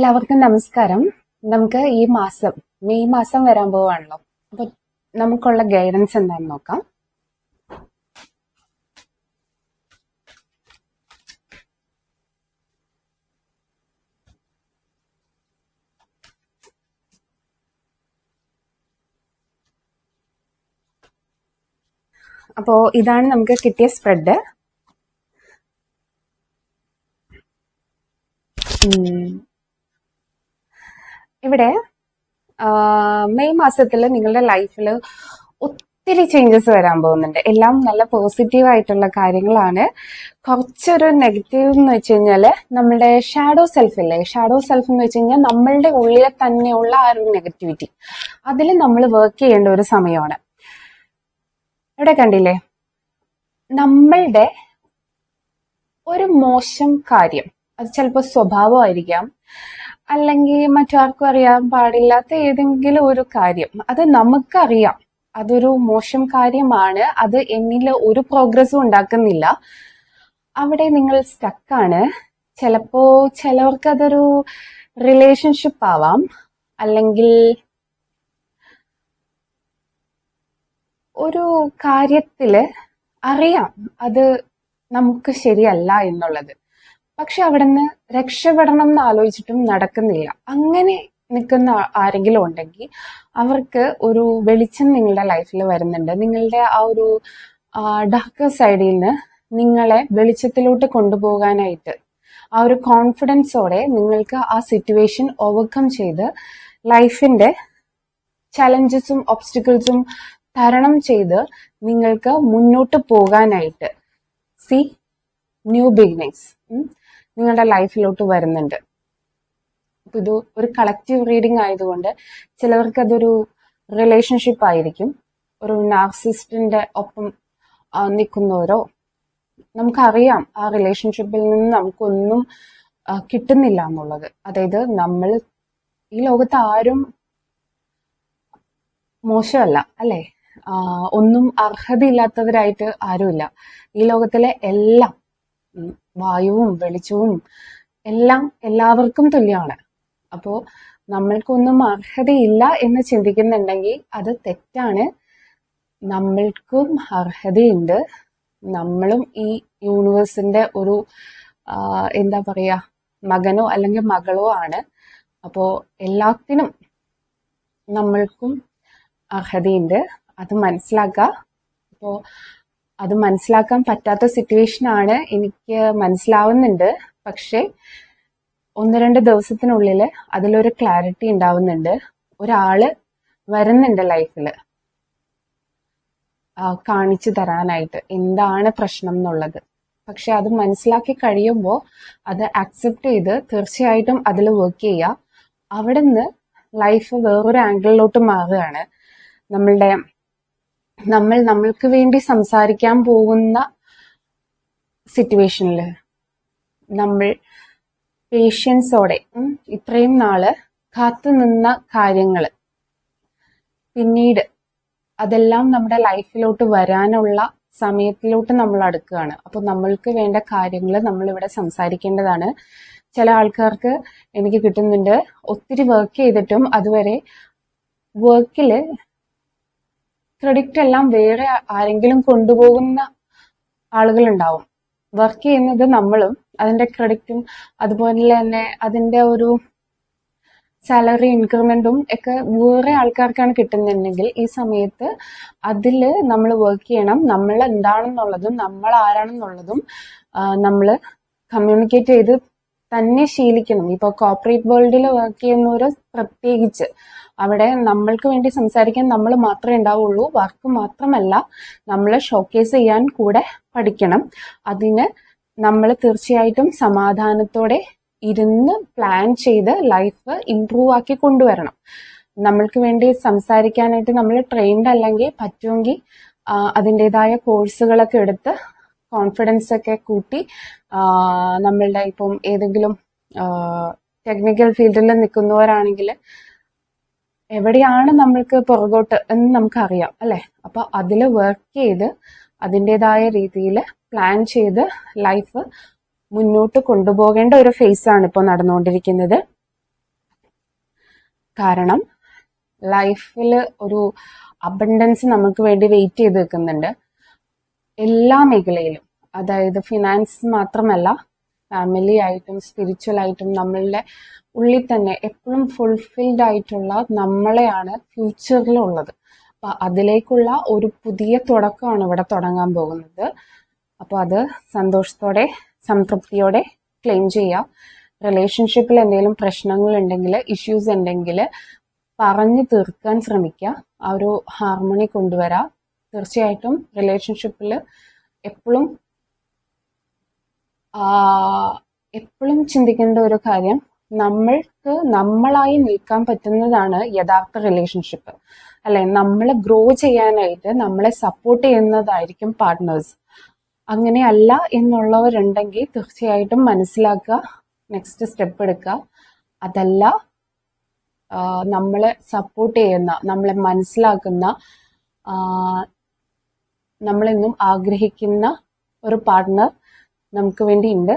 എല്ലാവർക്കും നമസ്കാരം. നമുക്ക് ഈ മാസം മെയ് മാസം വരാൻ പോവാണല്ലോ. അപ്പൊ നമുക്കുള്ള ഗൈഡൻസ് എന്താണെന്ന് നോക്കാം. അപ്പോ ഇതാണ് നമുക്ക് കിട്ടിയ സ്പ്രെഡ്. ഇവിടെ മെയ് മാസത്തിൽ നിങ്ങളുടെ ലൈഫിൽ ഒത്തിരി ചേഞ്ചസ് വരാൻ പോകുന്നുണ്ട്. എല്ലാം നല്ല പോസിറ്റീവ് ആയിട്ടുള്ള കാര്യങ്ങളാണ്. കുറച്ചൊരു നെഗറ്റീവ് എന്ന് വെച്ച് കഴിഞ്ഞാല് നമ്മളുടെ ഷാഡോ സെൽഫ് ഇല്ലേ, ഷാഡോ സെൽഫ് എന്ന് വെച്ച് കഴിഞ്ഞാൽ നമ്മളുടെ ഉള്ളിലെ തന്നെയുള്ള ആ ഒരു നെഗറ്റിവിറ്റി, അതിൽ നമ്മൾ വർക്ക് ചെയ്യേണ്ട ഒരു സമയമാണ്. ഇവിടെ കണ്ടില്ലേ, നമ്മളുടെ ഒരു മോശം കാര്യം, അത് ചിലപ്പോൾ സ്വഭാവമായിരിക്കാം, അല്ലെങ്കിൽ മറ്റാർക്കും അറിയാൻ പാടില്ലാത്ത ഏതെങ്കിലും ഒരു കാര്യം, അത് നമുക്കറിയാം അതൊരു മോശം കാര്യമാണ്, അത് എന്നിൽ ഒരു പ്രോഗ്രസ്സും ഉണ്ടാക്കുന്നില്ല, അവിടെ നിങ്ങൾ സ്റ്റക്കാണ്. ചിലപ്പോ ചിലവർക്ക് അതൊരു റിലേഷൻഷിപ്പ് ആവാം, അല്ലെങ്കിൽ ഒരു കാര്യത്തില് അറിയാം അത് നമുക്ക് ശരിയല്ല എന്നുള്ളത്, പക്ഷെ അവിടെ നിന്ന് രക്ഷപ്പെടണം എന്ന് ആലോചിച്ചിട്ടും നടക്കുന്നില്ല. അങ്ങനെ നിൽക്കുന്ന ആരെങ്കിലും ഉണ്ടെങ്കിൽ അവർക്ക് ഒരു വെളിച്ചം നിങ്ങളുടെ ലൈഫിൽ വരുന്നുണ്ട്. നിങ്ങളുടെ ആ ഒരു ഡാർക്ക് സൈഡിൽ നിന്ന് നിങ്ങളെ വെളിച്ചത്തിലോട്ട് കൊണ്ടുപോകാനായിട്ട് ആ ഒരു കോൺഫിഡൻസോടെ നിങ്ങൾക്ക് ആ സിറ്റുവേഷൻ ഓവർകം ചെയ്ത് ലൈഫിന്റെ ചലഞ്ചസും ഒബ്സ്റ്റിക്കിൾസും തരണം ചെയ്ത് നിങ്ങൾക്ക് മുന്നോട്ട് പോകാനായിട്ട് ന്യൂ ബിഗിനിങ്സ് നിങ്ങളുടെ ലൈഫിലോട്ട് വരുന്നുണ്ട്. അപ്പൊ ഇത് ഒരു കളക്റ്റീവ് റീഡിംഗ് ആയതുകൊണ്ട് ചിലവർക്ക് അതൊരു റിലേഷൻഷിപ്പ് ആയിരിക്കും, ഒരു നാർസിസ്റ്റിന്റെ ഒപ്പം നിൽക്കുന്നവരോ, നമുക്കറിയാം ആ റിലേഷൻഷിപ്പിൽ നിന്ന് നമുക്കൊന്നും കിട്ടുന്നില്ല എന്നുള്ളത്. അതായത് നമ്മൾ ഈ ലോകത്ത് ആരും മോശമല്ല അല്ലെ, ഒന്നും അർഹതയില്ലാത്തവരായിട്ട് ആരുമില്ല. ഈ ലോകത്തിലെ എല്ലാം വായുവും വെളിച്ചവും എല്ലാം എല്ലാവർക്കും തുല്യമാണ്. അപ്പോ നമ്മൾക്കൊന്നും അർഹതയില്ല എന്ന് ചിന്തിക്കുന്നുണ്ടെങ്കിൽ അത് തെറ്റാണ്. നമ്മൾക്കും അർഹതയുണ്ട്. നമ്മളും ഈ യൂണിവേഴ്സിന്റെ ഒരു എന്താ പറയാ മകനോ അല്ലെങ്കിൽ മകളോ ആണ്. അപ്പോ എല്ലാത്തിനും നമ്മൾക്കും അർഹതയുണ്ട്. അത് മനസ്സിലാക്കുക. അപ്പോൾ അത് മനസ്സിലാക്കാൻ പറ്റാത്ത സിറ്റുവേഷൻ ആണ്, എനിക്ക് മനസ്സിലാവുന്നുണ്ട്. പക്ഷെ 1-2 ദിവസത്തിനുള്ളിൽ അതിലൊരു ക്ലാരിറ്റി ഉണ്ടാവുന്നുണ്ട്. ഒരാള് വരുന്നുണ്ട് ലൈഫില് കാണിച്ചു തരാനായിട്ട് എന്താണ് പ്രശ്നം എന്നുള്ളത്. പക്ഷെ അത് മനസ്സിലാക്കി കഴിയുമ്പോൾ അത് അക്സെപ്റ്റ് ചെയ്ത് തീർച്ചയായിട്ടും അതിൽ വർക്ക് ചെയ്യുക. അവിടെ നിന്ന് ലൈഫ് വേറൊരു ആംഗിളിലോട്ട് മാറുകയാണ്. നമ്മൾക്ക് വേണ്ടി സംസാരിക്കാൻ പോകുന്ന സിറ്റുവേഷനിൽ നമ്മൾ പേഷ്യൻസോടെ ഇത്രയും നാള് കാത്തുനിന്ന കാര്യങ്ങൾ പിന്നീട് അതെല്ലാം നമ്മുടെ ലൈഫിലോട്ട് വരാനുള്ള സമയത്തിലോട്ട് നമ്മൾ അടുക്കുകയാണ്. അപ്പൊ നമ്മൾക്ക് വേണ്ട കാര്യങ്ങൾ നമ്മളിവിടെ സംസാരിക്കേണ്ടതാണ്. ചില ആൾക്കാർക്ക് എനിക്ക് കിട്ടുന്നുണ്ട്, ഒത്തിരി വർക്ക് ചെയ്തിട്ടും അതുവരെ വർക്കില് ക്രെഡിറ്റ് എല്ലാം വേറെ ആരെങ്കിലും കൊണ്ടുപോകുന്ന ആളുകളുണ്ടാവും. വർക്ക് ചെയ്യുന്നത് നമ്മളും അതിന്റെ ക്രെഡിറ്റും അതുപോലെ തന്നെ അതിന്റെ ഒരു സാലറി ഇൻക്രിമെന്റും ഒക്കെ വേറെ ആൾക്കാർക്കാണ് കിട്ടുന്നുണ്ടെങ്കിൽ ഈ സമയത്ത് അതിൽ നമ്മൾ വർക്ക് ചെയ്യണം. നമ്മൾ എന്താണെന്നുള്ളതും നമ്മൾ ആരാണെന്നുള്ളതും നമ്മൾ കമ്മ്യൂണിക്കേറ്റ് ചെയ്ത് തന്നെ ശീലിക്കണം. ഇപ്പൊ കോർപ്പറേറ്റ് വേൾഡിൽ വർക്ക് ചെയ്യുന്നവര് പ്രത്യേകിച്ച് അവിടെ നമ്മൾക്ക് വേണ്ടി സംസാരിക്കാൻ നമ്മൾ മാത്രമേ ഉണ്ടാവുള്ളൂ. വർക്ക് മാത്രമല്ല, നമ്മൾ ഷോക്കേസ് ചെയ്യാൻ കൂടെ പഠിക്കണം. അതിന് നമ്മൾ തീർച്ചയായിട്ടും സമാധാനത്തോടെ ഇരുന്ന് പ്ലാൻ ചെയ്ത് ലൈഫ് ഇംപ്രൂവ് ആക്കി കൊണ്ടുവരണം. നമ്മൾക്ക് വേണ്ടി സംസാരിക്കാനായിട്ട് നമ്മൾ ട്രെയിൻഡ് അല്ലെങ്കിൽ പറ്റുമെങ്കിൽ അതിൻ്റെതായ കോഴ്സുകളൊക്കെ എടുത്ത് കോൺഫിഡൻസ് ഒക്കെ കൂട്ടി നമ്മളുടെ ഇപ്പം ഏതെങ്കിലും ടെക്നിക്കൽ ഫീൽഡിൽ നിൽക്കുന്നവരാണെങ്കിൽ എവിടെയാണ് നമ്മൾക്ക് പുറകോട്ട് എന്ന് നമുക്കറിയാം അല്ലെ. അപ്പൊ അതിൽ വർക്ക് ചെയ്ത് അതിൻ്റെതായ രീതിയിൽ പ്ലാൻ ചെയ്ത് ലൈഫ് മുന്നോട്ട് കൊണ്ടുപോകേണ്ട ഒരു ഫേസ് ആണ് ഇപ്പോൾ നടന്നുകൊണ്ടിരിക്കുന്നത്. കാരണം ലൈഫിൽ ഒരു അബണ്ടൻസ് നമുക്ക് വേണ്ടി വെയിറ്റ് ചെയ്ത് നിൽക്കുന്നുണ്ട്. എല്ലാ മേഖലയിലും, അതായത് ഫിനാൻസ് മാത്രമല്ല, ഫാമിലി ആയിട്ടും സ്പിരിച്വൽ ആയിട്ടും നമ്മളുടെ ഉള്ളിൽ തന്നെ എപ്പോഴും ഫുൾഫിൽഡ് ആയിട്ടുള്ള നമ്മളെയാണ് ഫ്യൂച്ചറിലുള്ളത്. അപ്പം അതിലേക്കുള്ള ഒരു പുതിയ തുടക്കമാണ് ഇവിടെ തുടങ്ങാൻ പോകുന്നത്. അപ്പോൾ അത് സന്തോഷത്തോടെ സംതൃപ്തിയോടെ ക്ലെയിം ചെയ്യാം. റിലേഷൻഷിപ്പിൽ എന്തെങ്കിലും പ്രശ്നങ്ങൾ ഉണ്ടെങ്കിൽ, ഇഷ്യൂസ് ഉണ്ടെങ്കിൽ പറഞ്ഞു തീർക്കാൻ ശ്രമിക്കുക. ആ ഒരു ഹാർമണി കൊണ്ടുവരാം. തീർച്ചയായിട്ടും റിലേഷൻഷിപ്പിൽ എപ്പോഴും ചിന്തിക്കേണ്ട ഒരു കാര്യം, നമ്മൾക്ക് നമ്മളായി നിൽക്കാൻ പറ്റുന്നതാണ് യഥാർത്ഥ റിലേഷൻഷിപ്പ്, അല്ലെ? നമ്മളെ ഗ്രോ ചെയ്യാനായിട്ട് നമ്മളെ സപ്പോർട്ട് ചെയ്യുന്നതായിരിക്കും പാർട്ട്നേഴ്സ്. അങ്ങനെയല്ല എന്നുള്ളവരുണ്ടെങ്കിൽ തീർച്ചയായിട്ടും മനസ്സിലാക്കുക, നെക്സ്റ്റ് സ്റ്റെപ്പ് എടുക്കുക. അതല്ല, നമ്മളെ സപ്പോർട്ട് ചെയ്യുന്ന, നമ്മളെ മനസ്സിലാക്കുന്ന, നമ്മളെന്നും ആഗ്രഹിക്കുന്ന ഒരു പാർട്ട്ണർ നമുക്ക് വേണ്ടി ഉണ്ട്.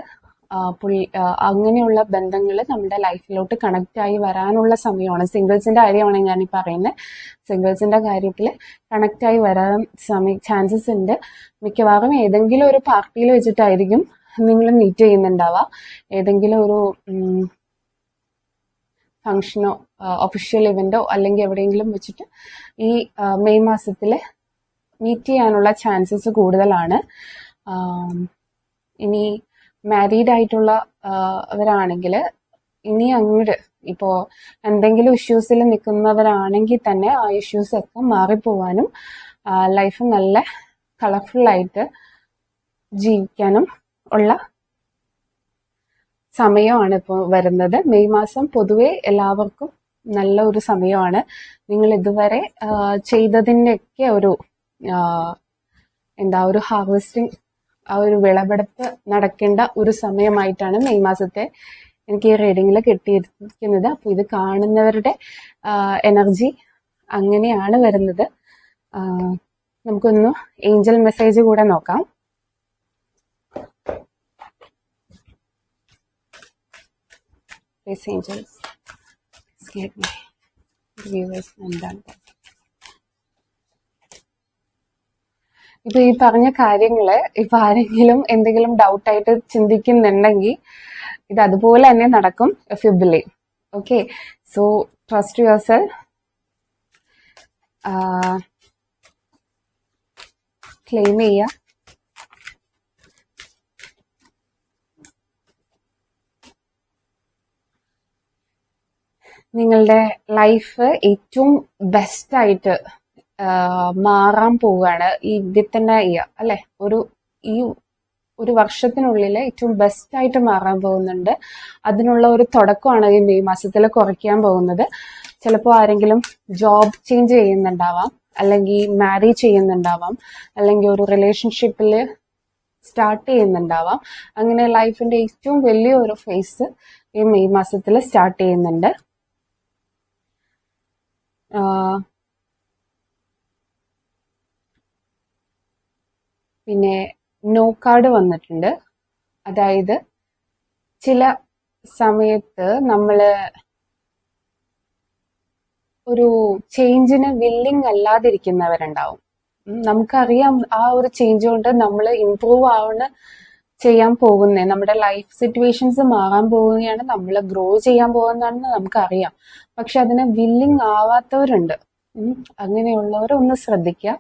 അങ്ങനെയുള്ള ബന്ധങ്ങൾ നമ്മുടെ ലൈഫിലോട്ട് കണക്റ്റ് ആയി വരാനുള്ള സമയമാണ്. സിംഗിൾസിന്റെ കാര്യമാണ് ഞാൻ ഈ പറയുന്നത്. സിംഗിൾസിന്റെ കാര്യത്തിൽ കണക്റ്റ് ആയി വരാൻ ചാൻസസ് ഉണ്ട്. മിക്കവാറും ഏതെങ്കിലും ഒരു പാർട്ടിയിൽ വെച്ചിട്ടായിരിക്കും നിങ്ങൾ മീറ്റ് ചെയ്യുന്നുണ്ടാവുക. ഏതെങ്കിലും ഒരു ഫംഗ്ഷനോ ഒഫീഷ്യൽ ഇവന്റോ അല്ലെങ്കിൽ എവിടെയെങ്കിലും വെച്ചിട്ട് ഈ മെയ് മാസത്തിൽ മീറ്റ് ചെയ്യാനുള്ള ചാൻസസ് കൂടുതലാണ്. ഇനി മാരീഡ് ആയിട്ടുള്ള അവരാണെങ്കിൽ ഇനി അങ്ങോട്ട് ഇപ്പോൾ എന്തെങ്കിലും ഇഷ്യൂസിൽ നിൽക്കുന്നവരാണെങ്കിൽ തന്നെ ആ ഇഷ്യൂസ് ഒക്കെ മാറിപ്പോവാനും ലൈഫ് നല്ല കളർഫുള്ളായിട്ട് ജീവിക്കാനും ഉള്ള സമയമാണ് ഇപ്പോൾ വരുന്നത്. മെയ് മാസം പൊതുവെ എല്ലാവർക്കും നല്ല ഒരു സമയമാണ്. നിങ്ങൾ ഇതുവരെ ചെയ്തതിൻ്റെയൊക്കെ ഒരു ഒരു ഹാർവെസ്റ്റിംഗ്, ആ ഒരു വിളവെടുപ്പ് നടക്കേണ്ട ഒരു സമയമായിട്ടാണ് മെയ് മാസത്തെ എനിക്ക് ഈ റീഡിങ്ങിൽ കിട്ടിയിരിക്കുന്നത്. അപ്പോൾ ഇത് കാണുന്നവരുടെ എനർജി അങ്ങനെയാണ് വരുന്നത്. നമുക്കൊന്ന് ഏഞ്ചൽ മെസ്സേജ് കൂടെ നോക്കാം. ഏഞ്ചൽസ് എന്താണ് ഇപ്പൊ ഈ പറഞ്ഞ കാര്യങ്ങള് ഇപ്പൊ ആരെങ്കിലും എന്തെങ്കിലും ഡൗട്ടായിട്ട് ചിന്തിക്കുന്നുണ്ടെങ്കിൽ ഇത് അതുപോലെ തന്നെ നടക്കും if you believe. Okay, so trust your self. Claim ചെയ്യുക. നിങ്ങളുടെ ലൈഫ് ഏറ്റവും ബെസ്റ്റായിട്ട് മാറാൻ പോവുകയാണ് ഈ വിത്തിൻ എ ഇയർ, അല്ലെ? ഒരു വർഷത്തിനുള്ളിൽ ഏറ്റവും ബെസ്റ്റായിട്ട് മാറാൻ പോകുന്നുണ്ട്. അതിനുള്ള ഒരു തുടക്കമാണ് ഈ മെയ് മാസത്തിൽ കുറിക്കാൻ പോകുന്നത്. ചിലപ്പോൾ ആരെങ്കിലും ജോബ് ചേഞ്ച് ചെയ്യുന്നുണ്ടാവാം, അല്ലെങ്കിൽ മാരേജ് ചെയ്യുന്നുണ്ടാവാം, അല്ലെങ്കിൽ ഒരു റിലേഷൻഷിപ്പിൽ സ്റ്റാർട്ട് ചെയ്യുന്നുണ്ടാവാം. അങ്ങനെ ലൈഫിന്റെ ഏറ്റവും വലിയൊരു ഫേസ് ഈ മെയ് മാസത്തിൽ സ്റ്റാർട്ട് ചെയ്യുന്നുണ്ട്. പിന്നെ നോ കാർഡ് വന്നിട്ടുണ്ട്. അതായത് ചില സമയത്ത് നമ്മള് ഒരു ചേഞ്ചിന് വില്ലിങ് അല്ലാതിരിക്കുന്നവരുണ്ടാവും. നമുക്കറിയാം ആ ഒരു ചേഞ്ച് കൊണ്ട് നമ്മൾ ഇംപ്രൂവ് ചെയ്യാൻ പോകുന്നത്, നമ്മുടെ ലൈഫ് സിറ്റുവേഷൻസ് മാറാൻ പോവുകയാണ്, നമ്മൾ ഗ്രോ ചെയ്യാൻ പോകുന്നതാണെന്ന് നമുക്കറിയാം. പക്ഷെ അതിന് വില്ലിങ് ആവാത്തവരുണ്ട്. അങ്ങനെയുള്ളവർ ഒന്ന് ശ്രദ്ധിക്കുക.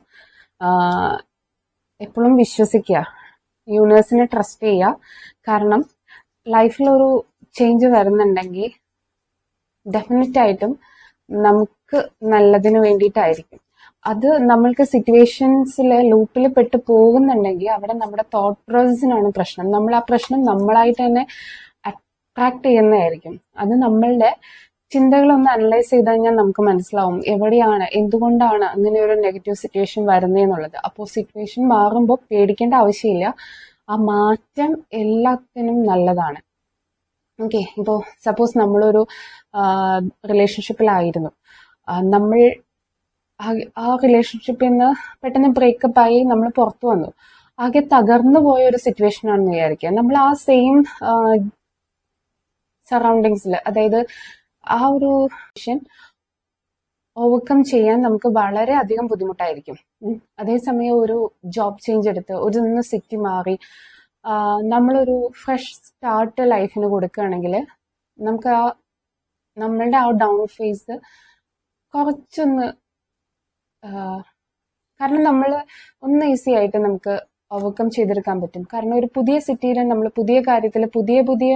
എപ്പോഴും വിശ്വസിക്കുക, യൂണിവേഴ്സിനെ ട്രസ്റ്റ് ചെയ്യുക. കാരണം ലൈഫിലൊരു ചേഞ്ച് വരുന്നുണ്ടെങ്കിൽ ഡെഫിനറ്റ് ആയിട്ടും നമുക്ക് നല്ലതിന് വേണ്ടിയിട്ടായിരിക്കും. അത് നമ്മൾക്ക് സിറ്റുവേഷൻസിൽ ലൂപ്പിൽ പെട്ട് പോകുന്നുണ്ടെങ്കിൽ അവിടെ നമ്മുടെ തോട്ട് പ്രോസസ്സിനാണ് പ്രശ്നം. നമ്മൾ ആ പ്രശ്നം നമ്മളായിട്ട് തന്നെ അട്രാക്ട് ചെയ്യുന്നതായിരിക്കും. അത് നമ്മളുടെ ചിന്തകളൊന്ന് അനലൈസ് ചെയ്ത് കഴിഞ്ഞാൽ നമുക്ക് മനസ്സിലാവും എവിടെയാണ്, എന്തുകൊണ്ടാണ് അങ്ങനെ ഒരു നെഗറ്റീവ് സിറ്റുവേഷൻ വരുന്നതെന്നുള്ളത്. അപ്പോൾ സിറ്റുവേഷൻ മാറുമ്പോൾ പേടിക്കേണ്ട ആവശ്യമില്ല. ആ മാറ്റം എല്ലാത്തിനും നല്ലതാണ്. ഓക്കെ, ഇപ്പോൾ സപ്പോസ് നമ്മളൊരു റിലേഷൻഷിപ്പിലായിരുന്നു, നമ്മൾ ആ റിലേഷൻഷിപ്പിൽ നിന്ന് പെട്ടെന്ന് ബ്രേക്കപ്പ് ആയി നമ്മൾ പുറത്തു വന്നു, ആകെ തകർന്നു പോയ ഒരു സിറ്റുവേഷൻ ആണെന്ന് വിചാരിക്കുക. നമ്മൾ ആ സെയിം സറൗണ്ടിങ്സിൽ, അതായത് ആ ഒരു ഓവർകം ചെയ്യാൻ നമുക്ക് വളരെ അധികം ബുദ്ധിമുട്ടായിരിക്കും. അതേസമയം ഒരു ജോബ് ചേഞ്ച് എടുത്ത് ഒരു സിറ്റി മാറി നമ്മളൊരു ഫ്രഷ് സ്റ്റാർട്ട് ലൈഫിന് കൊടുക്കുകയാണെങ്കിൽ നമുക്ക് നമ്മളുടെ ആ ഡൗൺ ഫേസ് കുറച്ചൊന്ന് കാരണം നമ്മൾ ഈസി ആയിട്ട് നമുക്ക് ഓവർകം ചെയ്തെടുക്കാൻ പറ്റും. കാരണം ഒരു പുതിയ സിറ്റിയിൽ നമ്മൾ പുതിയ കാര്യത്തിൽ പുതിയ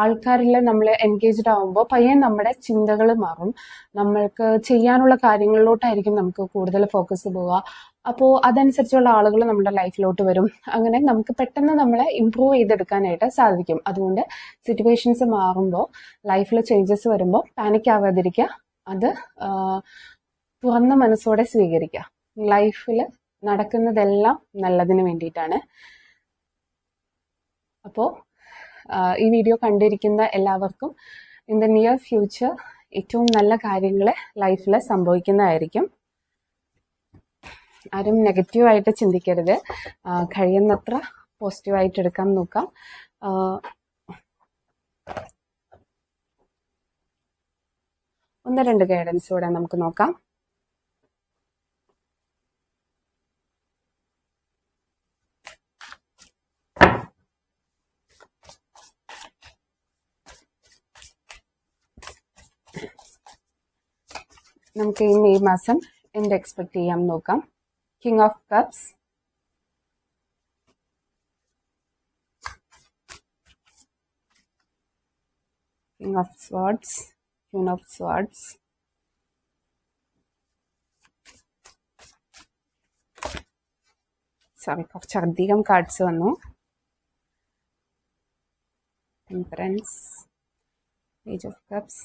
ആൾക്കാരിൽ നമ്മൾ എൻഗേജ്ഡ് ആവുമ്പോൾ പയ്യെ നമ്മുടെ ചിന്തകൾ മാറും. നമ്മൾക്ക് ചെയ്യാനുള്ള കാര്യങ്ങളിലോട്ടായിരിക്കും നമുക്ക് കൂടുതൽ ഫോക്കസ് പോവുക. അപ്പോൾ അതനുസരിച്ചുള്ള ആളുകൾ നമ്മുടെ ലൈഫിലോട്ട് വരും. അങ്ങനെ നമുക്ക് പെട്ടെന്ന് നമ്മളെ ഇമ്പ്രൂവ് ചെയ്തെടുക്കാനായിട്ട് സാധിക്കും. അതുകൊണ്ട് സിറ്റുവേഷൻസ് മാറുമ്പോൾ, ലൈഫിൽ ചേഞ്ചസ് വരുമ്പോൾ പാനിക് ആവാതിരിക്കുക. അത് തുറന്ന മനസ്സോടെ സ്വീകരിക്കുക. ലൈഫിൽ നടക്കുന്നതെല്ലാം നല്ലതിന് വേണ്ടിയിട്ടാണ്. അപ്പോൾ ഈ വീഡിയോ കണ്ടിരിക്കുന്ന എല്ലാവർക്കും ഇൻ ദ നിയർ ഫ്യൂച്ചർ ഏറ്റവും നല്ല കാര്യങ്ങൾ ലൈഫിൽ സംഭവിക്കുന്നതായിരിക്കും. ആരും നെഗറ്റീവായിട്ട് ചിന്തിക്കരുത്. കഴിയുന്നത്ര പോസിറ്റീവായിട്ട് എടുക്കാൻ നോക്കാം. ഒന്ന് രണ്ട് ഗൈഡൻസ് കൂടെ നമുക്ക് നോക്കാം. നമുക്ക് ഈ മെയ് മാസം എന്ത് എക്സ്പെക്ട് ചെയ്യാം നോക്കാം. King of cups, king of swords, Queen of swords, കുറച്ചധികം കാർഡ്സ് വന്നു. ടെമ്പറൻസ്, പേജ് ഓഫ് കപ്സ്,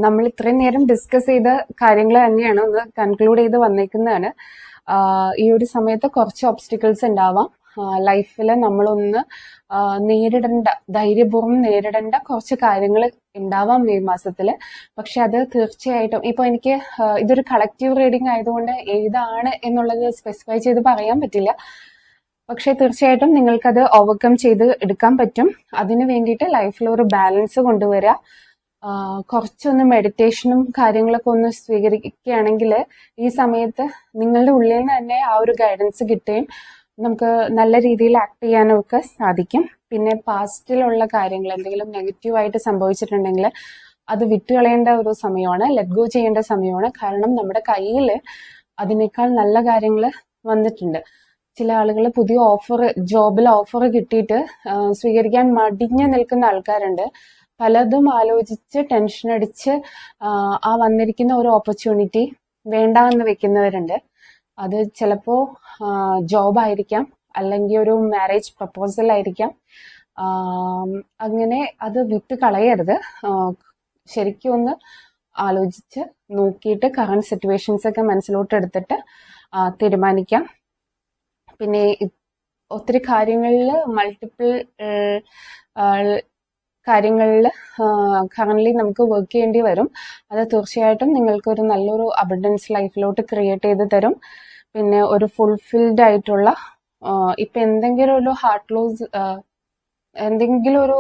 നമ്മൾ ഇത്രയും നേരം ഡിസ്കസ് ചെയ്ത കാര്യങ്ങൾ തന്നെയാണ് ഒന്ന് കൺക്ലൂഡ് ചെയ്ത് വന്നേക്കുന്നതാണ്. ഈ ഒരു സമയത്ത് കുറച്ച് ഒബ്സ്റ്റിക്കിൾസ് ഉണ്ടാവാം. ലൈഫിൽ നമ്മളൊന്ന് ധൈര്യപൂർവ്വം നേരിടേണ്ട കുറച്ച് കാര്യങ്ങൾ ഉണ്ടാവാം മെയ് മാസത്തിൽ. പക്ഷെ അത് തീർച്ചയായിട്ടും ഇപ്പോൾ എനിക്ക് ഇതൊരു കളക്റ്റീവ് റീഡിംഗ് ആയതുകൊണ്ട് ഏതാണ് എന്നുള്ളത് സ്പെസിഫൈ ചെയ്ത് പറയാൻ പറ്റില്ല. പക്ഷെ തീർച്ചയായിട്ടും നിങ്ങൾക്കത് ഓവർകം ചെയ്ത് എടുക്കാൻ പറ്റും. അതിന് വേണ്ടിയിട്ട് ലൈഫിൽ ഒരു ബാലൻസ് കൊണ്ടുവരിക. കുറച്ചൊന്ന് മെഡിറ്റേഷനും കാര്യങ്ങളൊക്കെ ഒന്ന് സ്വീകരിക്കുകയാണെങ്കിൽ ഈ സമയത്ത് നിങ്ങളുടെ ഉള്ളിൽ നിന്ന് തന്നെ ആ ഒരു ഗൈഡൻസ് കിട്ടുകയും നമുക്ക് നല്ല രീതിയിൽ ആക്ട് ചെയ്യാനും ഒക്കെ സാധിക്കും. പിന്നെ പാസ്റ്റിലുള്ള കാര്യങ്ങൾ എന്തെങ്കിലും നെഗറ്റീവായിട്ട് സംഭവിച്ചിട്ടുണ്ടെങ്കിൽ അത് വിട്ടുകളയേണ്ട ഒരു സമയമാണ്, ലെറ്റ് ഗോ ചെയ്യേണ്ട സമയമാണ്. കാരണം നമ്മുടെ കയ്യിൽ അതിനേക്കാൾ നല്ല കാര്യങ്ങൾ വന്നിട്ടുണ്ട്. ചില ആളുകൾ പുതിയ ജോബിൽ ഓഫർ കിട്ടിയിട്ട് സ്വീകരിക്കാൻ മടിഞ്ഞു നിൽക്കുന്ന ആൾക്കാരുണ്ട്. പലതും ആലോചിച്ച് ടെൻഷൻ അടിച്ച് ആ വന്നിരിക്കുന്ന ഒരു ഓപ്പർച്യൂണിറ്റി വേണ്ട എന്ന് വെക്കുന്നവരുണ്ട്. അത് ചിലപ്പോൾ ജോബായിരിക്കാം, അല്ലെങ്കിൽ ഒരു മാരേജ് പ്രപ്പോസൽ ആയിരിക്കാം. അങ്ങനെ അത് വിട്ട് കളയരുത്. ശരിക്കും ഒന്ന് ആലോചിച്ച് നോക്കിയിട്ട് കറണ്ട് സിറ്റുവേഷൻസ് ഒക്കെ മനസ്സിലോട്ട് എടുത്തിട്ട് തീരുമാനിക്കാം. പിന്നെ ഒത്തിരി കാര്യങ്ങളിൽ മൾട്ടിപ്പിൾ കാര്യങ്ങളിൽ കറൻ്റ്ലി നമുക്ക് വർക്ക് ചെയ്യേണ്ടി വരും. അത് തീർച്ചയായിട്ടും നിങ്ങൾക്കൊരു നല്ലൊരു അബണ്ടൻസ് ലൈഫിലോട്ട് ക്രിയേറ്റ് ചെയ്ത് തരും. പിന്നെ ഒരു ഫുൾഫിൽഡ് ആയിട്ടുള്ള ഇപ്പം എന്തെങ്കിലും ഒരു ഹാർട്ട് ലോസ്, എന്തെങ്കിലും ഒരു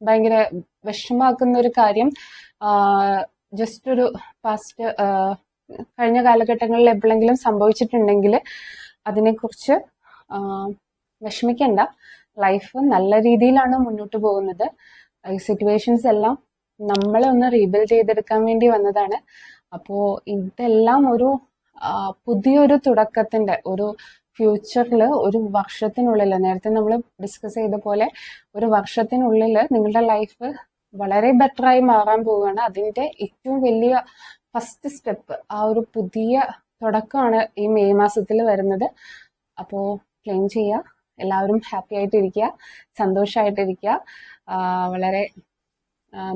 ഭയങ്കര വിഷമാക്കുന്ന ഒരു കാര്യം ജസ്റ്റ് ഒരു പാസ്റ്റ് കഴിഞ്ഞ കാലഘട്ടങ്ങളിൽ എപ്പോഴെങ്കിലും സംഭവിച്ചിട്ടുണ്ടെങ്കിൽ അതിനെക്കുറിച്ച് വിഷമിക്കണ്ട. ലൈഫ് നല്ല രീതിയിലാണ് മുന്നോട്ട് പോകുന്നത്. ഈ സിറ്റുവേഷൻസ് എല്ലാം നമ്മളെ ഒന്ന് റീബിൽഡ് ചെയ്തെടുക്കാൻ വേണ്ടി വന്നതാണ്. അപ്പോൾ ഇതെല്ലാം ഒരു പുതിയൊരു തുടക്കത്തിന്റെ ഒരു ഫ്യൂച്ചറിൽ ഒരു വർഷത്തിനുള്ളിൽ, നേരത്തെ നമ്മൾ ഡിസ്കസ് ചെയ്ത പോലെ ഒരു വർഷത്തിനുള്ളിൽ നിങ്ങളുടെ ലൈഫ് വളരെ ബെറ്ററായി മാറാൻ പോവുകയാണ്. അതിന്റെ ഏറ്റവും വലിയ ഫസ്റ്റ് സ്റ്റെപ്പ്, ആ ഒരു പുതിയ തുടക്കമാണ് ഈ മെയ് മാസത്തിൽ വരുന്നത്. അപ്പോൾ ക്ലെയിം ചെയ്യുക. എല്ലാവരും ഹാപ്പി ആയിട്ടിരിക്കുക, സന്തോഷമായിട്ടിരിക്കുക. വളരെ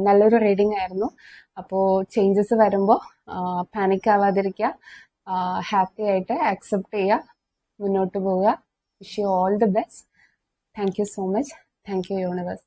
നല്ലൊരു റീഡിംഗ് ആയിരുന്നു. അപ്പോൾ ചേഞ്ചസ് വരുമ്പോൾ പാനിക് ആവാതിരിക്കുക, ഹാപ്പി ആയിട്ട് ആക്സെപ്റ്റ് ചെയ്യുക, മുന്നോട്ട് പോവുക. Wish you all the best. Thank you so much. Thank you universe.